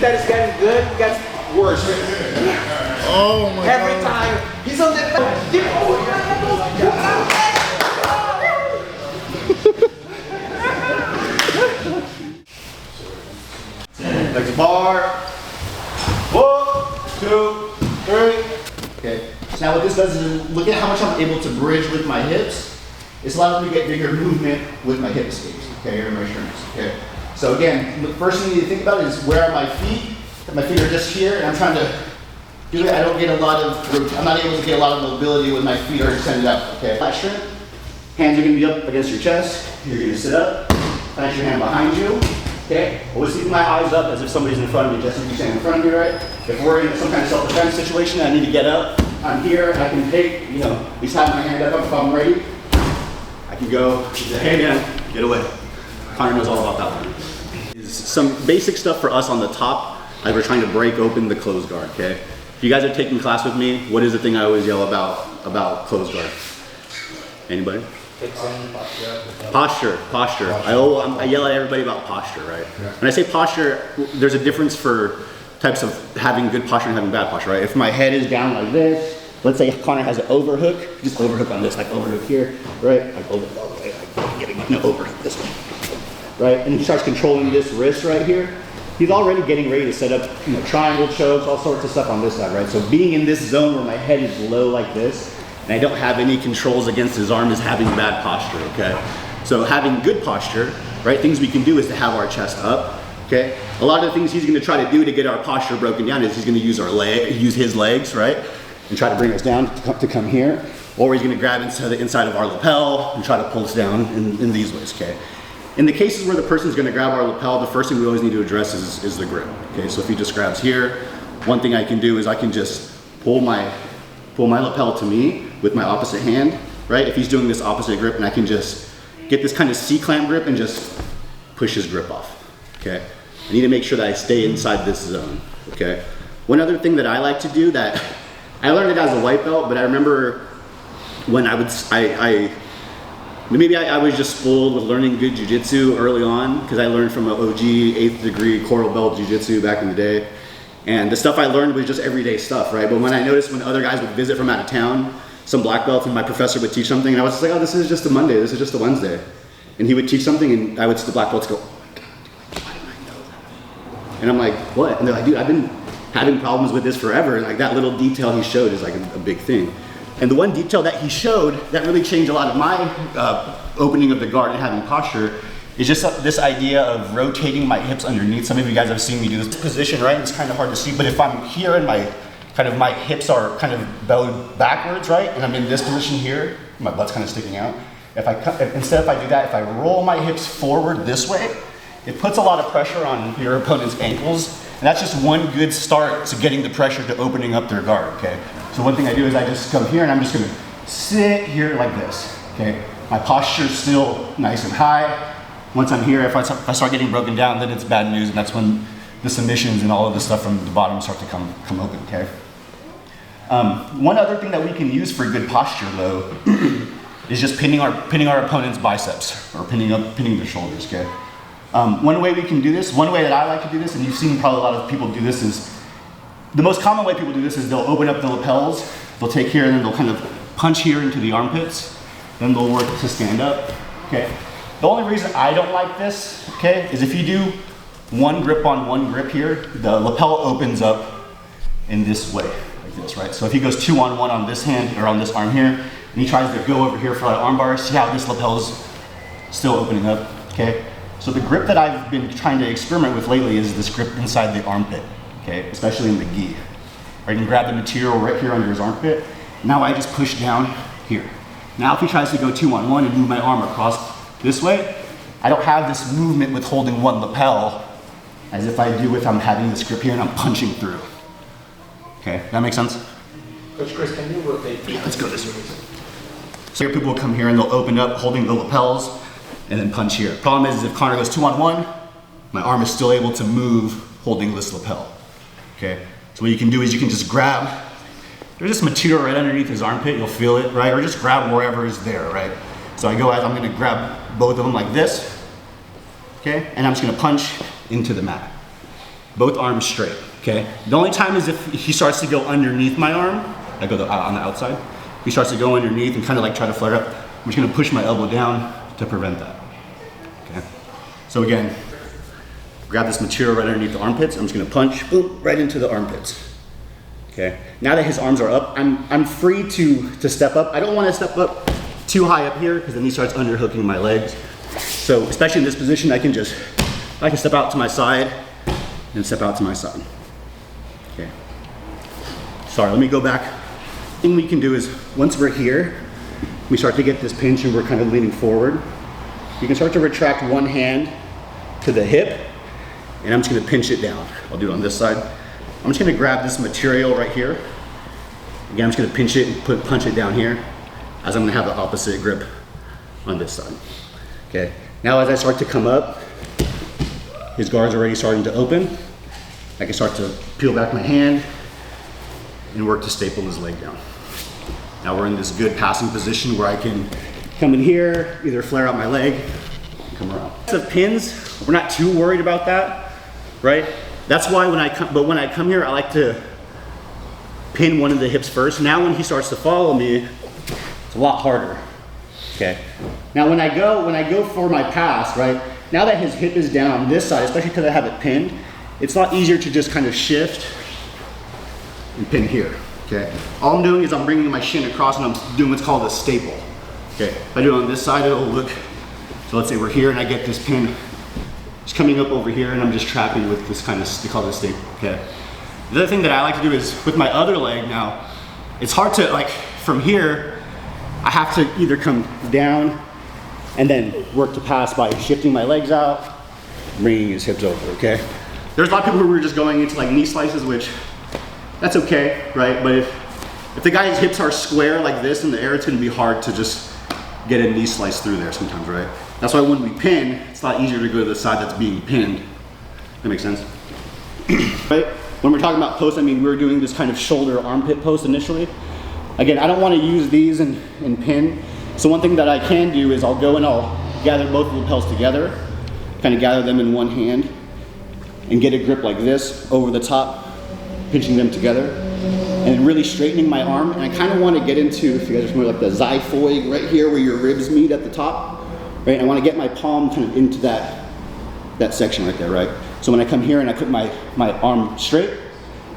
That is getting good, gets worse. Oh my God. Every time he's on that. Next bar. 1, 2, 3. Okay. So now what this does is look at how much I'm able to bridge with my hips. It's allowing me to get bigger movement with my hip escapes. Okay, or my shoulders. Okay. So again, the first thing you need to think about is where are my feet? My feet are just here, and I'm trying to do it. I don't get a lot of. I'm not able to get a lot of mobility when my feet are extended out. Okay. Flat strength. Hands are going to be up against your chest. You're going to sit up. Place your hand behind you. Okay, always keep my eyes up as if somebody's in front of me, just as you stand in front of me, right? If we're in some kind of self-defense situation, I need to get up. I'm here, I can take, at least have my hand up if I'm ready. I can go, hey man, get away. Connor knows all about that one. Some basic stuff for us on the top as we're trying to break open the closed guard, okay? If you guys are taking class with me, what is the thing I always yell about closed guard? Anybody? Posture. I yell at everybody about posture, right? Yeah. When I say posture, there's a difference for types of having good posture and having bad posture, right? If my head is down like this, let's say Connor has an overhook, just overhook on this, like overhook here, right? Like overhook all the way, like getting an overhook this way, right? And he starts controlling this wrist right here. He's already getting ready to set up, triangle chokes, all sorts of stuff on this side, right? So being in this zone where my head is low like this, and I don't have any controls against his arm is having bad posture, okay? So having good posture, right, things we can do is to have our chest up, okay? A lot of the things he's gonna try to do to get our posture broken down is he's gonna use his legs, right? And try to bring us down to come here. Or he's gonna grab into the inside of our lapel and try to pull us down in these ways, okay? In the cases where the person's gonna grab our lapel, the first thing we always need to address is the grip, okay? So if he just grabs here, one thing I can do is I can just pull my lapel to me with my opposite hand, right? If he's doing this opposite grip, and I can just get this kind of C-clamp grip and just push his grip off, okay? I need to make sure that I stay inside this zone, okay? One other thing that I like to do that, I learned it as a white belt, but I remember when I was just spoiled with learning good Jiu Jitsu early on, because I learned from an OG 8th degree coral belt Jiu Jitsu back in the day. And the stuff I learned was just everyday stuff, right? But when I noticed when other guys would visit from out of town, some black belts, and my professor would teach something, and I was just like, oh, this is just a Monday, this is just a Wednesday. And he would teach something, and the black belts go, oh my God, why didn't I know that? And I'm like, what? And they're like, dude, I've been having problems with this forever. Like that little detail he showed is like a big thing. And the one detail that he showed that really changed a lot of my opening of the guard and having posture is just this idea of rotating my hips underneath. Some of you guys have seen me do this position, right? It's kind of hard to see, but if I'm here and my hips are kind of bowed backwards, right? And I'm in this position here, my butt's kind of sticking out. Instead if I do that, if I roll my hips forward this way, it puts a lot of pressure on your opponent's ankles. And that's just one good start to getting the pressure to opening up their guard, okay? So one thing I do is I just come here and I'm just gonna sit here like this, okay? My posture's still nice and high. Once I'm here, if I start getting broken down, then it's bad news, and that's when the submissions and all of the stuff from the bottom start to come open, okay? One other thing that we can use for good posture, though, is just pinning our opponent's biceps, or pinning their shoulders, okay? One way we can do this, one way that I like to do this, and you've seen probably a lot of people do this, is the most common way people do this is they'll open up the lapels, they'll take here, and then they'll kind of punch here into the armpits, then they'll work to stand up, okay? The only reason I don't like this, okay, is if you do one grip on one grip here, the lapel opens up in this way, like this, right? So if he goes 2 on 1 on this hand, or on this arm here, and he tries to go over here for that arm bar, see how this lapel's still opening up, okay? So the grip that I've been trying to experiment with lately is this grip inside the armpit, okay, especially in the gi. I can grab the material right here under his armpit. Now I just push down here. Now if he tries to go 2 on 1 and move my arm across this way, I don't have this movement with holding one lapel as if I do if I'm having this grip here and I'm punching through. Okay, that makes sense? Coach Chris, can you rotate? Yeah, let's go this way. So here people will come here and they'll open up holding the lapels and then punch here. Problem is if Connor goes 2 on 1, my arm is still able to move holding this lapel. Okay, so what you can do is you can just grab, there's just material right underneath his armpit, you'll feel it, right? Or just grab wherever is there, right? So I go as I'm gonna grab both of them like this, okay? And I'm just gonna punch into the mat, both arms straight, okay? The only time is if he starts to go underneath my arm, I go on the outside. He starts to go underneath and kind of like try to flare up. I'm just gonna push my elbow down to prevent that, okay? So again, grab this material right underneath the armpits. I'm just gonna punch, boom, right into the armpits, okay? Now that his arms are up, I'm free to step up. I don't wanna step up too high up here because then he starts underhooking my legs. So especially in this position, I can step out to my side and step out to my side. Okay. Sorry, let me go back. Thing we can do is once we're here, we start to get this pinch and we're kind of leaning forward. You can start to retract one hand to the hip and I'm just gonna pinch it down. I'll do it on this side. I'm just gonna grab this material right here. Again, I'm just gonna pinch it and punch it down here as I'm gonna have the opposite grip on this side. Okay. Now as I start to come up, his guard's already starting to open. I can start to peel back my hand and work to staple his leg down. Now we're in this good passing position where I can come in here, either flare out my leg, and come around. The pins, we're not too worried about that, right? That's why when I come here, I like to pin one of the hips first. Now when he starts to follow me, it's a lot harder, okay? Now when I go for my pass, right? Now that his hip is down on this side, especially because I have it pinned, it's a lot easier to just kind of shift and pin here, okay? All I'm doing is I'm bringing my shin across and I'm doing what's called a staple, okay? If I do it on this side, it'll look, so let's say we're here and I get this pin, it's coming up over here and I'm just trapping with this kind of, they call it a staple, okay? The other thing that I like to do is with my other leg now, it's hard to, like, from here, I have to either come down and then work to pass by shifting my legs out, bringing his hips over, okay? There's a lot of people who are just going into like knee slices, which that's okay, right? But if the guy's hips are square like this in the air, it's gonna be hard to just get a knee slice through there sometimes, right? That's why when we pin, it's a lot easier to go to the side that's being pinned. That makes sense? Right? When we're talking about posts, I mean, we're doing this kind of shoulder armpit post initially. Again, I don't wanna use these and pin. So one thing that I can do is I'll go and I'll gather both of the lapels together, kind of gather them in one hand, and get a grip like this over the top, pinching them together, and really straightening my arm. And I kind of want to get into, if you guys are familiar, like the xiphoid right here where your ribs meet at the top, right? I want to get my palm kind of into that section right there, right? So when I come here and I put my arm straight,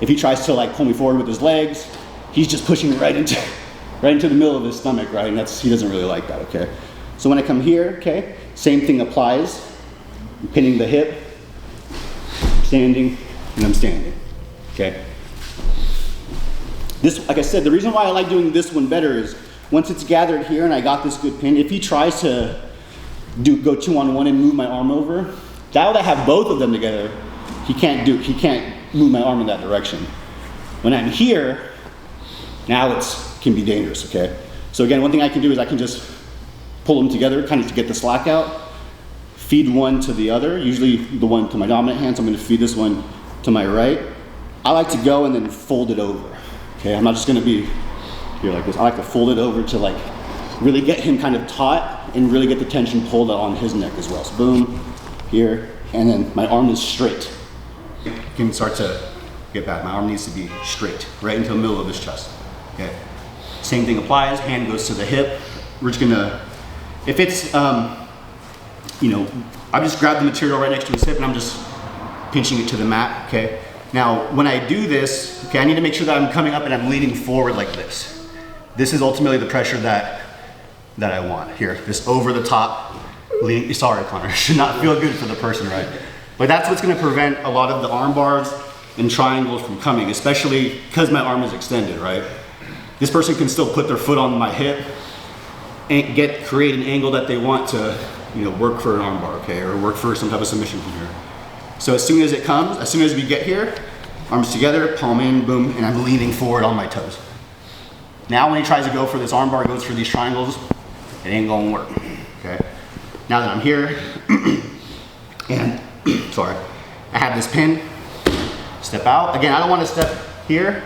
if he tries to like pull me forward with his legs, he's just pushing right into the middle of his stomach, right? And he doesn't really like that, okay? So when I come here, okay, same thing applies. I'm pinning the hip, standing, and I'm standing, okay? This, like I said, the reason why I like doing this one better is once it's gathered here and I got this good pin, if he tries to go 2-on-1 and move my arm over, now that I have both of them together, he can't move my arm in that direction. When I'm here, now it can be dangerous, okay? So again, one thing I can do is I can just pull them together, kind of to get the slack out, feed one to the other, usually the one to my dominant hand, so I'm gonna feed this one to my right. I like to go and then fold it over, okay? I'm not just gonna be here like this. I like to fold it over to like really get him kind of taut and really get the tension pulled on his neck as well. So boom, here, and then my arm is straight. You can start to get back. My arm needs to be straight, right into the middle of his chest, okay? Same thing applies, hand goes to the hip. We're just gonna, if it's, you know, I just grab the material right next to his hip and I'm just pinching it to the mat, okay? Now, when I do this, okay, I need to make sure that I'm coming up and I'm leaning forward like this. This is ultimately the pressure that I want. Here, this over the top, leaning, sorry Connor, should not feel good for the person, right? But that's what's gonna prevent a lot of the arm bars and triangles from coming, especially because my arm is extended, right? This person can still put their foot on my hip and create an angle that they want to, you know, work for an arm bar, okay, or work for some type of submission from here. So as soon as it comes, as soon as we get here, arms together, palm in, boom, and I'm leaning forward on my toes. Now when he tries to go for this arm bar, goes for these triangles, it ain't gonna work, okay? Now that I'm here, and, sorry, I have this pin, step out. Again, I don't wanna step here,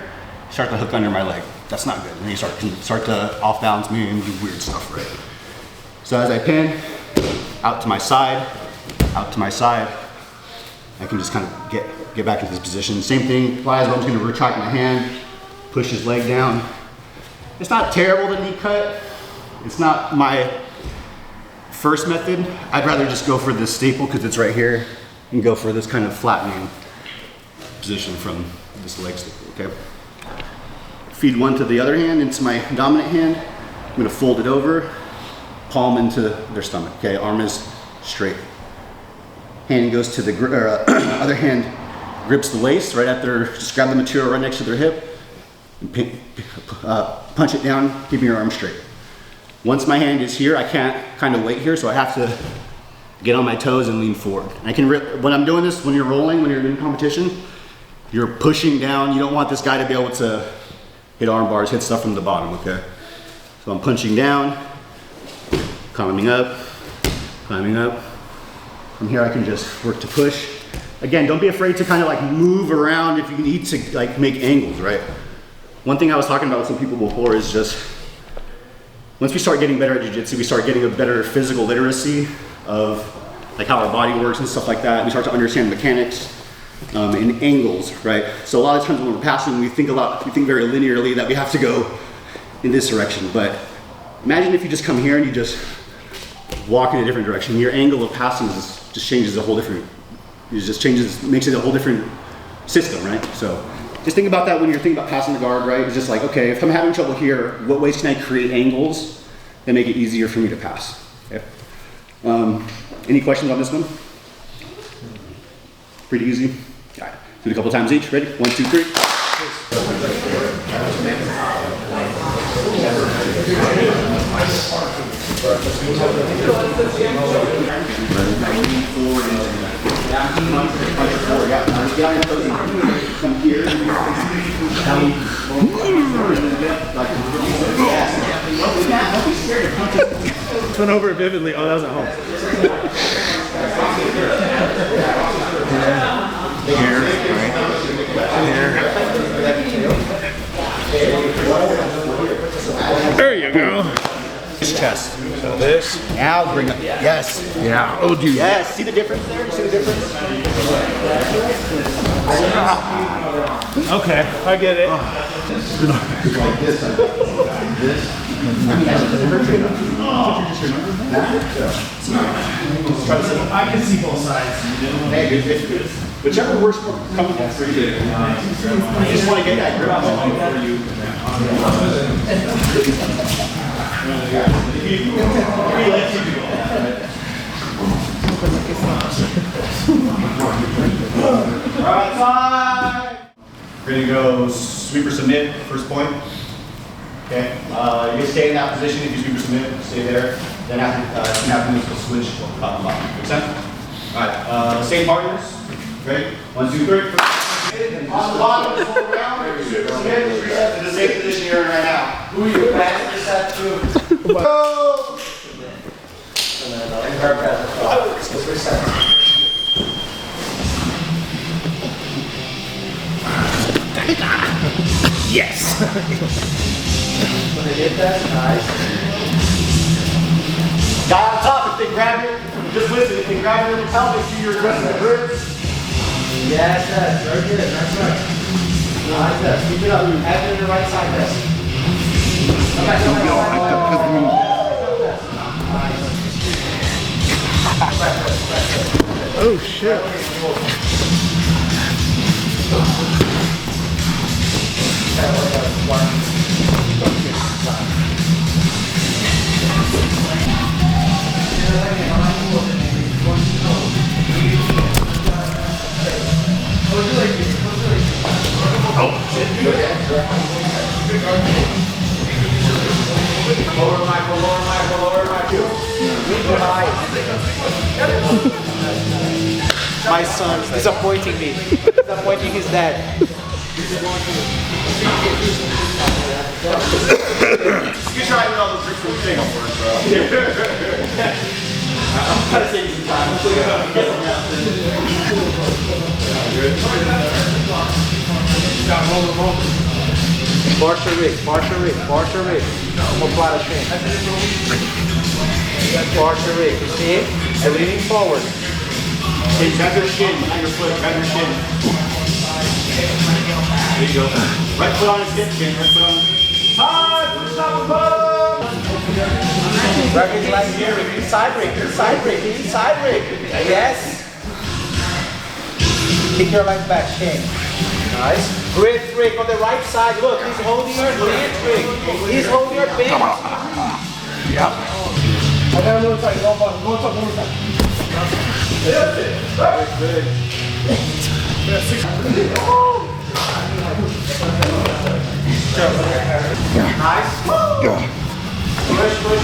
start to hook under my leg. That's not good. And you start to off balance me and do weird stuff, right? So as I pin, out to my side, I can just kind of get back into this position. Same thing applies. I'm just going to retract my hand, push his leg down. It's not terrible, the knee cut. It's not my first method. I'd rather just go for this staple because it's right here and go for this kind of flattening position from this leg staple, okay? Feed one to the other hand into my dominant hand. I'm gonna fold it over, palm into their stomach, okay? Arm is straight. Hand goes to the other hand, grips the waist right at their, just grab the material right next to their hip, and punch it down, keeping your arm straight. Once my hand is here, I can't kind of wait here, so I have to get on my toes and lean forward. I can, when I'm doing this, when you're rolling, when you're in competition, you're pushing down. You don't want this guy to be able to hit arm bars, hit stuff from the bottom, okay? So I'm punching down, climbing up. From here, I can just work to push. Again, don't be afraid to kind of like move around if you need to like make angles, right? One thing I was talking about with some people before is just, once we start getting better at jiu-jitsu, we start getting a better physical literacy of like how our body works and stuff like that. We start to understand mechanics and angles, right? So a lot of times when we're passing, we think very linearly that we have to go in this direction. But imagine if you just come here and you just walk in a different direction. Your angle of passing just changes a whole different, makes it a whole different system, right? So just think about that when you're thinking about passing the guard, right? It's just like, okay, if I'm having trouble here, what ways can I create angles that make it easier for me to pass? Okay. Any questions on this one? Pretty easy. All right, do it a couple times each. Ready? 1, 2, 3. Went over it vividly. Oh, that was at home. Here, right? Here. There you go. His chest. So this. Now bring up. Yes. Yeah. Oh, dude. Yes. See the difference there? You see the difference? Okay, I get it. I can see both sides. Hey, whichever works more comfortable for you. You just want to get that grip on for you. Right side. We're gonna go sweep or submit, first point. Okay, you can stay in that position if you sweep or submit, stay there. Then after this, we'll switch top and bottom. Make sense? All right, same partners. Ready? 1, 2, 3. On the bottom, just hold around. Sweep or submit, reset to the same position you're in right now. Who are you back? Reset to. Go! Yes. When they get that, nice. Guy on top, if they grab it, just listen, if they grab it in the pelvis, make sure you're addressing the ribs. Yes, yes, very good, nice work. Nice, yes, keep it up, have it in the right side, yes. Come back, come back. Oh shit. My son's disappointing me. Disappointing his dad. You try with all those tricks from the thing, bro. I'm trying to save you some time. Partial rib, partial rib, partial rib. I'm gonna apply the chain. Partial rib, you see it? I'm leaning forward. Hey, grab your shin, not your foot. Grab your shin. There you go. Right foot on his hip, Shin. Right foot on his hip. Grab his leg here. Inside break. Inside break. Inside break. Yes. Kick your leg back, Shane. Nice. Great break on the right side. Look, he's holding your bench break. He's holding your bench. Yeah. I got a little side. Go on. Go on. Good. Nice.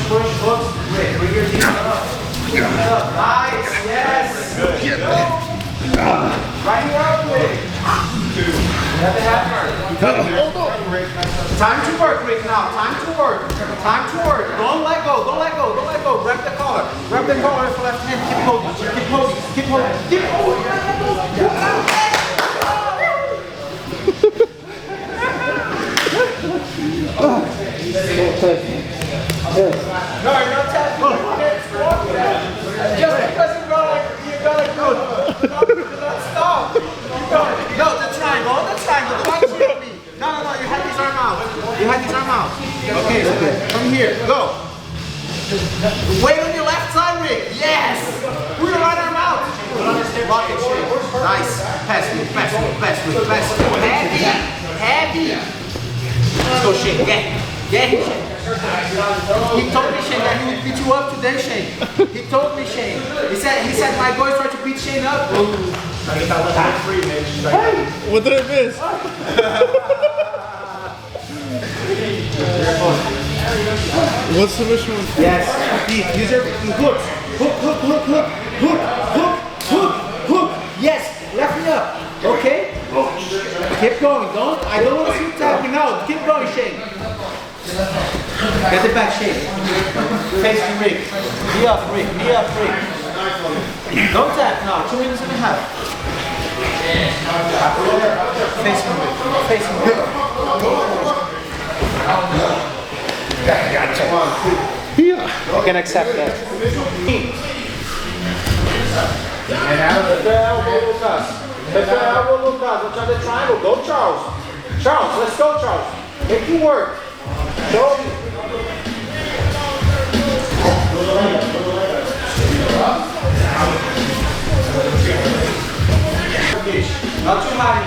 Push. Hooks. Great. Bring your knees up. Nice. Yes. Good. Right here out quick. You have to have her. Time to work, Rick, now. Time to work. Don't let go. Grab the collar. Grab the collar with the left hand. Keep holding. No, you're not tapping. Just because you go like good. Do not stop. No, the triangle. Don't shoot me. No, you had his arm out. Okay, from here, go. Weight on your left side, Rick. Yes. Put your right arm out. Lock it, shake. Nice. Pass me. Heavy. Let's go, Shane. Get him, Shane. He told me, Shane, that he would beat you up today, Shane. He told me, Shane. He said my boys tried to beat Shane up. What did I miss? What submission was that? Yes. Use your hooks. Hook. Yes. Left me up. Okay. Keep going. I don't want to see you tapping out. Keep going, Shane. Get the back, Shane. Face the Rick. Knee up, Rick. Don't tap now. 2 minutes and a half. Face the Rick. Gotcha. Yeah. I can accept that. And out of the elbow, Lucas. Take the elbow, Lucas. Watch out the triangle. Go, Charles. Let's go, Charles. Make you work. Show me. Not too high.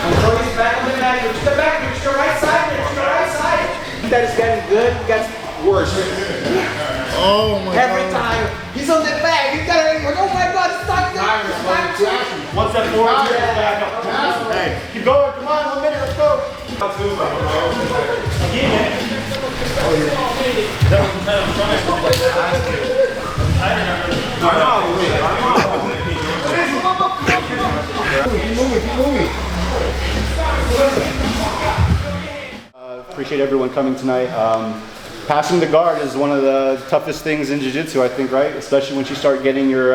Control his back on the mat. Reach the back. Reach your right side. That is getting good. It gets worse. Oh my God. Every time. He's on the back. You gotta like, oh my God, it's time to. One step forward, back up. Hey, keep going. Come on, 1 minute. Let's go. Appreciate everyone coming tonight. Passing the guard is one of the toughest things in Jiu-Jitsu, I think, right? Especially once you start getting your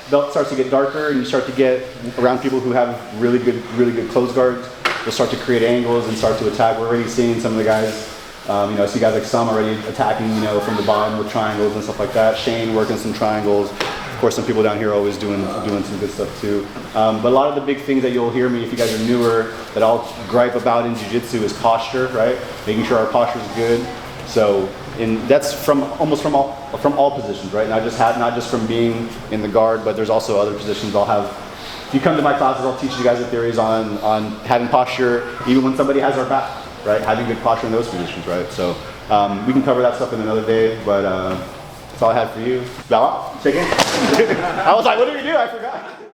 belt starts to get darker and you start to get around people who have really good close guards. You'll start to create angles and start to attack. We're already seeing some of the guys, I see guys like some already attacking, from the bottom with triangles and stuff like that. Shane working some triangles. Of course, some people down here are always doing some good stuff too. But a lot of the big things that you'll hear me, if you guys are newer, that I'll gripe about in Jiu-Jitsu is posture, right? Making sure our posture is good. So, that's from all positions, right? Not just from being in the guard, but there's also other positions. If you come to my classes, I'll teach you guys the theories on having posture, even when somebody has our back, right? Having good posture in those positions, right? So we can cover that stuff in another day, but that's all I had for you. Bella, check in. I was like, what did we do? I forgot.